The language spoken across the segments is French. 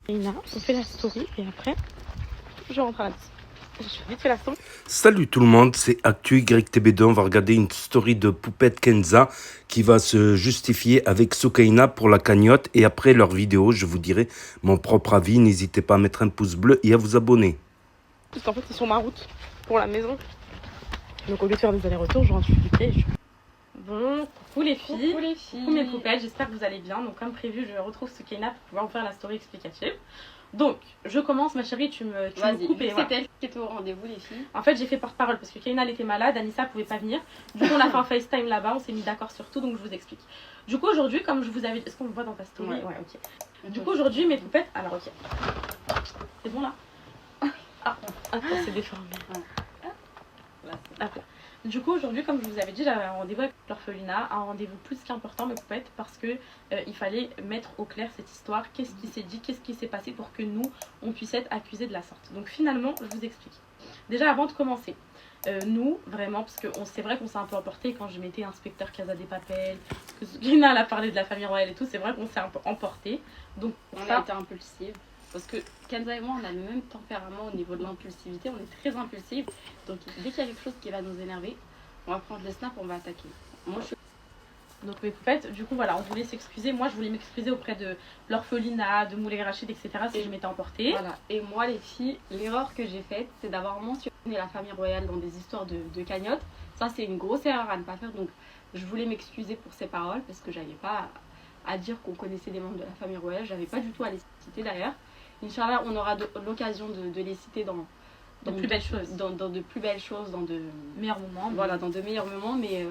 Ina, on fait la story et après, je rentre à la maison. Je fais vite fait la story. Salut tout le monde, c'est Actu YTB2. On va regarder une story de Poupette Kenza qui va se justifier avec Soukaina pour la cagnotte. Et après leur vidéo, je vous dirai mon propre avis. N'hésitez pas à mettre un pouce bleu et à vous abonner. Parce qu'en fait, c'est sur ma route pour la maison. Donc au lieu de faire des allers-retours, je rentre du pied. Bon, coucou les filles, coucou mes poupettes, j'espère que vous allez bien. Donc comme prévu, je retrouve Soukaina pour pouvoir vous faire la story explicative. Donc, je commence ma chérie, tu me coupes et c'est elle qui était au rendez-vous les filles. En fait, j'ai fait porte-parole parce que Kaina elle était malade, Anissa pouvait pas venir. Du coup, on a fait un FaceTime là-bas, on s'est mis d'accord sur tout, donc je vous explique. Du coup, aujourd'hui, comme je vous avais dit, est-ce qu'on me voit dans ta story? Ouais, ok. Du coup, aujourd'hui, mes poupettes, alors ok. C'est bon là? Ah, c'est déformé. Ah, du coup, aujourd'hui, comme je vous avais dit, j'avais un rendez-vous avec l'orphelinat, un rendez-vous plus qu'important, mes poupettes, parce que il fallait mettre au clair cette histoire, qu'est-ce qui s'est dit, qu'est-ce qui s'est passé pour que nous, on puisse être accusés de la sorte. Donc finalement, je vous explique. Déjà, avant de commencer, nous, vraiment, parce que c'est vrai qu'on s'est un peu emporté quand je mettais inspecteur Casa des Papel, que Lina a parlé de la famille royale et tout, c'est vrai qu'on s'est un peu emporté. Donc, on a été impulsive. Parce que Kenza et moi, on a le même tempérament au niveau de l'impulsivité, on est très impulsive. Donc dès qu'il y a quelque chose qui va nous énerver, on va prendre le snap, on va attaquer. Moi, Donc mes poupettes, du coup voilà, on voulait s'excuser. Moi je voulais m'excuser auprès de l'orphelinat, de Moulay Rachid, etc. si je m'étais emportée. Voilà. Et moi les filles, l'erreur que j'ai faite, c'est d'avoir mentionné la famille royale dans des histoires de cagnotte. Ça c'est une grosse erreur à ne pas faire. Donc je voulais m'excuser pour ces paroles parce que j'avais pas à dire qu'on connaissait des membres de la famille royale. J'avais pas du tout à les citer d'ailleurs. Inch'Allah, on aura l'occasion de les citer dans de plus belles choses, dans de plus belles choses, dans de meilleurs moments. Voilà, dans de meilleurs moments, mais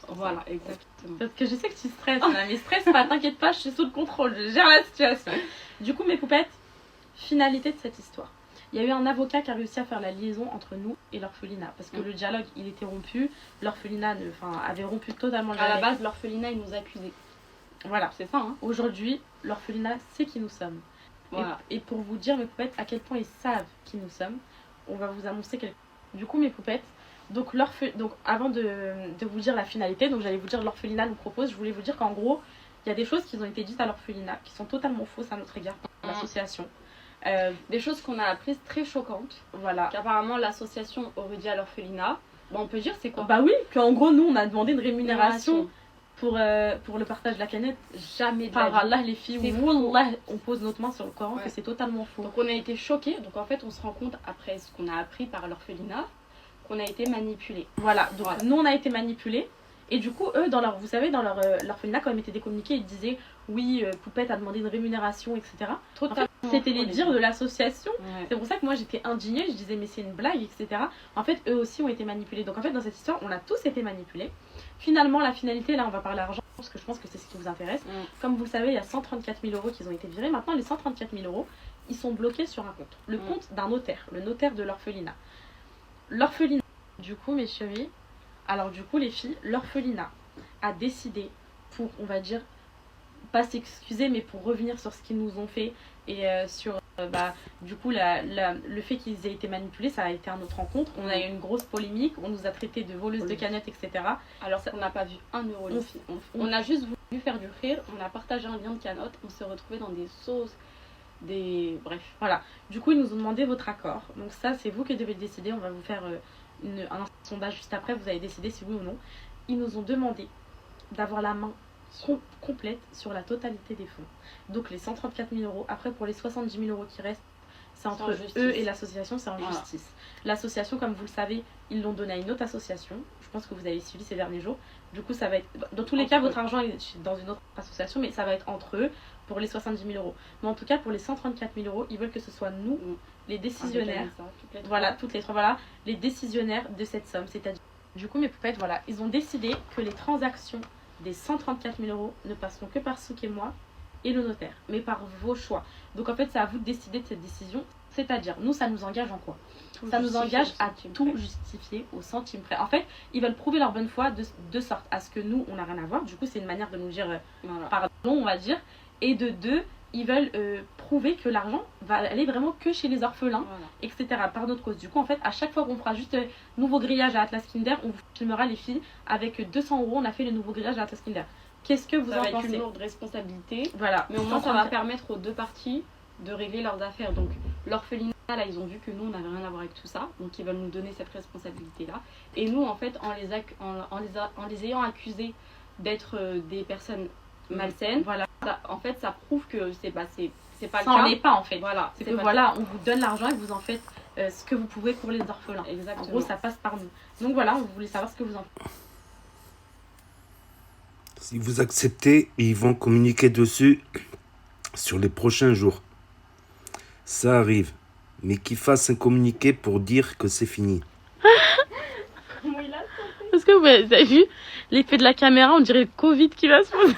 voilà, exactement. Parce que je sais que tu stresses, mais stresse pas, t'inquiète pas, je suis sous le contrôle, je gère la situation. Du coup, mes poupettes, finalité de cette histoire. Il y a eu un avocat qui a réussi à faire la liaison entre nous et l'orphelinat, parce que le dialogue, il était rompu, l'orphelinat avait rompu totalement le dialogue. À la base, l'orphelinat, il nous accusait. Voilà, c'est ça. Hein. Aujourd'hui, l'orphelinat sait qui nous sommes. Voilà. Et pour vous dire, mes poupettes, à quel point ils savent qui nous sommes, on va vous annoncer quelque chose. Du coup, mes poupettes, donc avant de vous dire la finalité, donc j'allais vous dire l'orphelinat nous propose, je voulais vous dire qu'en gros, il y a des choses qui ont été dites à l'orphelinat qui sont totalement fausses à notre égard, l'association. Des choses qu'on a apprises très choquantes. Voilà. Qu'apparemment l'association aurait dit à l'orphelinat. Bon, on peut dire c'est quoi? Bah oui, qu'en gros, nous, on a demandé une rémunération. Pour le partage de la canette, jamais de par la vie. Allah les filles, Wallah, on pose notre main sur le Coran que c'est totalement faux. Donc on a été choqués, donc en fait on se rend compte après ce qu'on a appris par l'orphelinat qu'on a été manipulés. Voilà, donc nous on a été manipulés et du coup eux, vous savez, dans l'orphelinat quand ils mettaient des communiqués, ils disaient oui, Poupette a demandé une rémunération, etc. En fait, c'était les dires de l'association. C'est pour ça que moi j'étais indignée, je disais mais c'est une blague, etc. En fait eux aussi ont été manipulés. Donc en fait dans cette histoire on a tous été manipulés. Finalement la finalité, là on va parler argent parce que je pense que c'est ce qui vous intéresse. Comme vous le savez, il y a 134 000 € qui ont été virés. Maintenant les 134 000 € ils sont bloqués sur un compte. Le compte d'un notaire, le notaire de l'orphelinat. L'orphelinat, du coup mes chéris, alors du coup les filles, l'orphelinat a décidé pour, on va dire, pas s'excuser mais pour revenir sur ce qu'ils nous ont fait et sur du coup le fait qu'ils aient été manipulés, ça a été à notre rencontre. On a eu une grosse polémique, on nous a traité de voleuses de canettes, etc. Alors on n'a pas vu un euro les filles. On a juste voulu faire du rire, on a partagé un lien de cagnotte, on s'est retrouvés dans des sauces, bref. Voilà, du coup ils nous ont demandé votre accord, donc ça c'est vous qui devez décider. On va vous faire un sondage juste après, vous allez décider si oui ou non. Ils nous ont demandé d'avoir la main complète sur la totalité des fonds. Donc les 134 000 €, après pour les 70 000 € qui restent, c'est entre eux et l'association, c'est en justice. L'association, comme vous le savez, ils l'ont donné à une autre association. Je pense que vous avez suivi ces derniers jours. Du coup, ça va être, dans tous les cas, votre argent est dans une autre association, mais ça va être entre eux pour les 70 000 €. Mais en tout cas, pour les 134 000 €, ils veulent que ce soit nous, les décisionnaires, toutes les trois, voilà, les décisionnaires de cette somme. C'est-à-dire, du coup, mes poupettes, voilà, ils ont décidé que les transactions des 134 000 € ne passeront que par Souk et moi et le notaire, mais par vos choix. Donc en fait, c'est à vous de décider de cette décision. C'est-à-dire, nous, ça nous engage en quoi? Ça nous engage à tout justifier au centime près. En fait, ils veulent prouver leur bonne foi de sorte à ce que nous, on n'a rien à voir. Du coup, c'est une manière de nous dire pardon, on va dire. Et de deux, ils veulent prouver que l'argent va aller vraiment que chez les orphelins, etc. par notre cause. Du coup, en fait, à chaque fois qu'on fera juste nouveau grillage à Atlas Kinder, on vous filmera les filles avec 200 €. On a fait le nouveau grillage à Atlas Kinder. Qu'est-ce que vous en pensez? Ça va être une lourde responsabilité. Voilà. Mais au moins, ça va permettre aux deux parties de régler leurs affaires. Donc l'orphelinat, là, ils ont vu que nous, on n'avait rien à voir avec tout ça. Donc ils veulent nous donner cette responsabilité-là. Et nous, en fait, en les ayant accusés d'être des personnes malsaines, Voilà. en fait, ça prouve que c'est pas le Ça cas. en est pas en fait. Voilà, C'est c'est que pas voilà, on vous donne l'argent et vous en faites ce que vous pouvez pour les orphelins. Exactement. En gros, ça passe par nous. Donc voilà, on voulait savoir ce que vous en faites. Si vous acceptez, ils vont communiquer dessus sur les prochains jours. Ça arrive. Mais qu'ils fassent un communiqué pour dire que c'est fini. Est-ce que vous avez vu l'effet de la caméra? On dirait le Covid qui va se passer.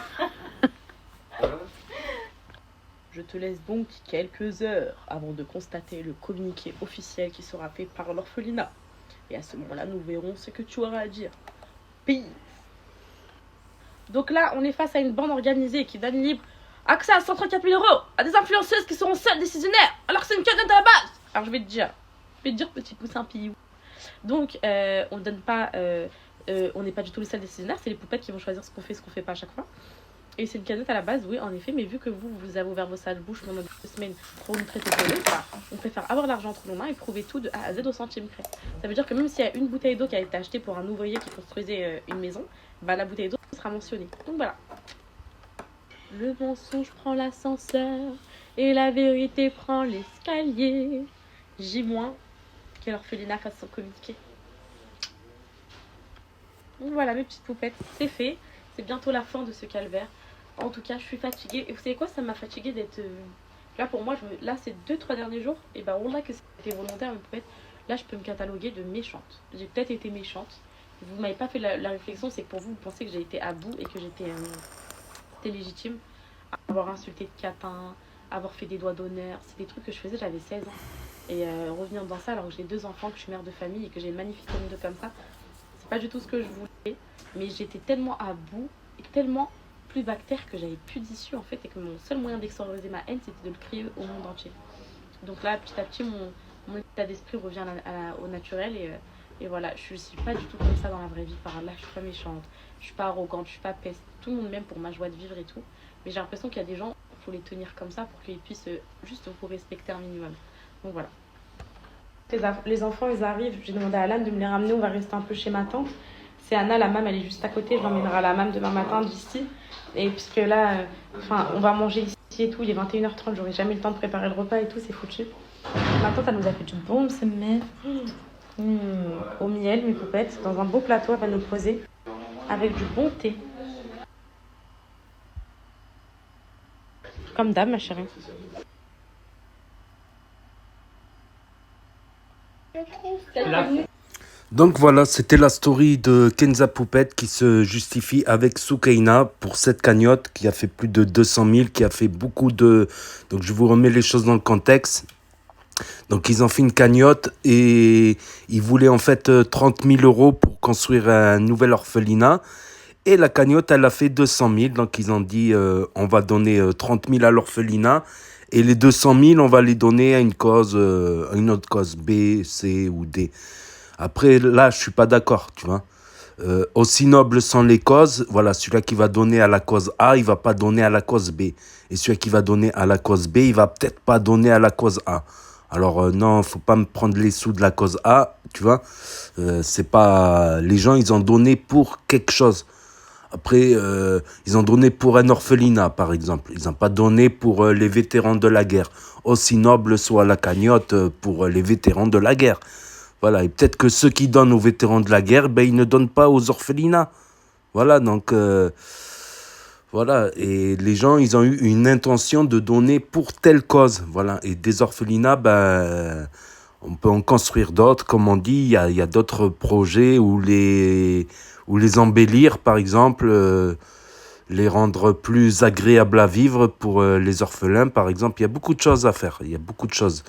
Je te laisse donc quelques heures avant de constater le communiqué officiel qui sera fait par l'orphelinat. Et à ce moment-là, nous verrons ce que tu auras à dire. Peace. Donc là, on est face à une bande organisée qui donne libre accès à 134 000 € à des influenceuses qui seront seules décisionnaires, alors que c'est une cagade à la base. Alors je vais te dire, petit poussin pillou. Donc, on donne pas, on n'est pas du tout les seuls décisionnaires, c'est les poupettes qui vont choisir ce qu'on fait, ce qu'on fait pas à chaque fois. Et c'est une cagnotte à la base, oui, en effet, mais vu que vous avez ouvert vos sales bouches pendant 2 semaines pour nous traiter de voleurs, bah, on préfère avoir l'argent entre nos mains et prouver tout de A à Z au centime près. Ça veut dire que même s'il y a une bouteille d'eau qui a été achetée pour un ouvrier qui construisait une maison, bah, la bouteille d'eau sera mentionnée. Donc voilà. Le mensonge prend l'ascenseur et la vérité prend l'escalier. J- que l'orphelinat fasse son communiqué. Donc voilà mes petites poupettes, c'est fait. C'est bientôt la fin de ce calvaire. En tout cas, je suis fatiguée. Et vous savez quoi, ça m'a fatiguée d'être... Là, pour moi, là, ces 2-3 derniers jours, et ben, on a que c'était volontaire, mais peut-être, là, je peux me cataloguer de méchante. J'ai peut-être été méchante. Vous m'avez pas fait la réflexion, c'est que pour vous, vous pensez que j'ai été à bout et que c'était légitime. Avoir insulté de catin, avoir fait des doigts d'honneur, c'est des trucs que je faisais, j'avais 16 ans. Et revenir dans ça alors que j'ai 2 enfants, que je suis mère de famille et que j'ai une magnifique famille de comme ça, c'est pas du tout ce que je voulais. Mais j'étais tellement à bout et tellement plus bactère que j'avais plus d'issue en fait, et que mon seul moyen d'extérioriser ma haine, c'était de le crier au monde entier. Donc là, petit à petit, mon état d'esprit revient au naturel, et voilà, je suis pas du tout comme ça dans la vraie vie. Par là, je suis pas méchante, je suis pas arrogante, je suis pas peste. Tout le monde m'aime pour ma joie de vivre et tout. Mais j'ai l'impression qu'il y a des gens, il faut les tenir comme ça pour qu'ils puissent juste vous respecter un minimum. Donc voilà. Les enfants, ils arrivent. J'ai demandé à Alan de me les ramener. On va rester un peu chez ma tante. C'est Anna, la mam, elle est juste à côté. Je l'emmènerai à la mam demain matin d'ici. Et puisque là, on va manger ici et tout. Il est 21h30. J'aurai jamais le temps de préparer le repas et tout. C'est foutu. Ma tante, elle nous a fait du bon semaine. Au miel, mes poupettes. Dans un beau plateau, elle va nous poser. Avec du bon thé. Comme d'hab, ma chérie. Donc voilà, c'était la story de Kenza Poupette qui se justifie avec Soukaina pour cette cagnotte qui a fait plus de 200 000, qui a fait beaucoup de... Donc je vous remets les choses dans le contexte. Donc ils ont fait une cagnotte et ils voulaient en fait 30 000 € pour construire un nouvel orphelinat. Et la cagnotte, elle a fait 200 000. Donc ils ont dit, on va donner 30 000 à l'orphelinat. Et les 200 000, on va les donner à une cause, une autre cause B, C ou D. Après, là, je suis pas d'accord, tu vois. Aussi nobles sont les causes. Voilà, celui-là qui va donner à la cause A, il va pas donner à la cause B. Et celui qui va donner à la cause B, il va peut-être pas donner à la cause A. Alors non, faut pas me prendre les sous de la cause A, tu vois. C'est pas... Les gens, ils ont donné pour quelque chose. Après, ils ont donné pour un orphelinat, par exemple. Ils n'ont pas donné pour les vétérans de la guerre. Aussi noble soit la cagnotte pour les vétérans de la guerre. Voilà, et peut-être que ceux qui donnent aux vétérans de la guerre, ben, ils ne donnent pas aux orphelinats. Voilà, donc... voilà, et les gens, ils ont eu une intention de donner pour telle cause. Voilà, et des orphelinats, ben... On peut en construire d'autres, comme on dit. Il y a d'autres projets où les embellir, par exemple, les rendre plus agréables à vivre pour les orphelins, par exemple. Il y a beaucoup de choses à faire. Il y a beaucoup de choses.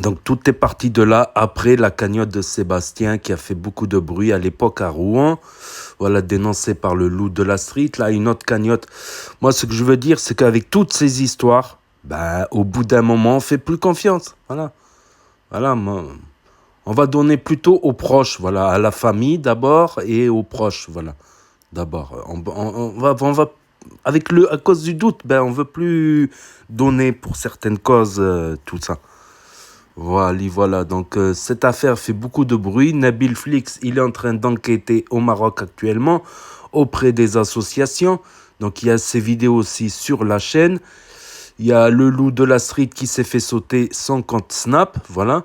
Donc tout est parti de là, après la cagnotte de Sébastien qui a fait beaucoup de bruit à l'époque à Rouen. Voilà, dénoncé par le loup de la street. Là, une autre cagnotte. Moi, ce que je veux dire, c'est qu'avec toutes ces histoires, ben, au bout d'un moment, on fait plus confiance. Voilà, on va donner plutôt aux proches, voilà, à la famille d'abord et aux proches, voilà. D'abord, on va à cause du doute, ben, on veut plus donner pour certaines causes, tout ça. Voilà. Donc, cette affaire fait beaucoup de bruit. Nabil Flix, il est en train d'enquêter au Maroc actuellement auprès des associations. Donc, il y a ces vidéos aussi sur la chaîne. Il y a le loup de la street qui s'est fait sauter son compte Snap. Voilà.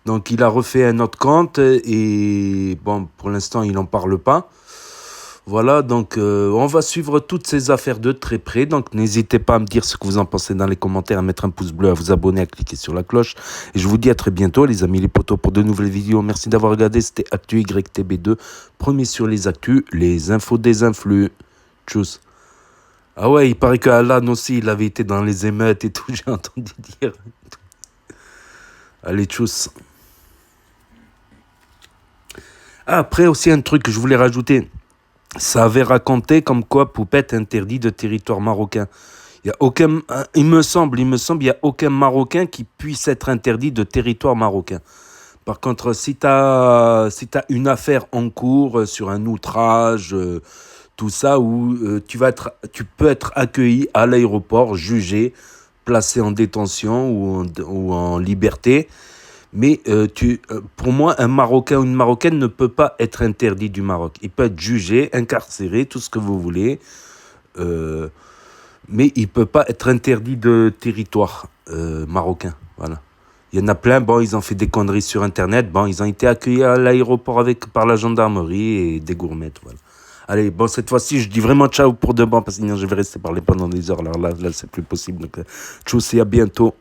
Donc, il a refait un autre compte et bon, pour l'instant, il n'en parle pas. Voilà, donc on va suivre toutes ces affaires de très près. Donc n'hésitez pas à me dire ce que vous en pensez dans les commentaires, à mettre un pouce bleu, à vous abonner, à cliquer sur la cloche. Et je vous dis à très bientôt les amis les potos pour de nouvelles vidéos. Merci d'avoir regardé, c'était Actu YTB2. Premier sur les actus, les infos des influx. Tchuss. Ah ouais, il paraît qu'Alan aussi, il avait été dans les émeutes et tout, j'ai entendu dire. Allez, tchuss. Ah, après aussi un truc que je voulais rajouter. Ça avait raconté comme quoi Poupette interdit de territoire marocain. Il y a aucun, il me semble, il n'y a aucun Marocain qui puisse être interdit de territoire marocain. Par contre, si tu as une affaire en cours sur un outrage, tout ça, où tu peux être accueilli à l'aéroport, jugé, placé en détention ou en liberté. Mais pour moi, un Marocain ou une Marocaine ne peut pas être interdit du Maroc. Il peut être jugé, incarcéré, tout ce que vous voulez. Mais il ne peut pas être interdit de territoire marocain. Voilà. Il y en a plein, bon, ils ont fait des conneries sur Internet. Bon, ils ont été accueillis à l'aéroport par la gendarmerie et des gourmettes. Voilà. Allez, bon, cette fois-ci, je dis vraiment ciao pour de bon, parce que sinon je vais rester parler pendant des heures. Alors là c'est plus possible. Donc, tchuss et à bientôt.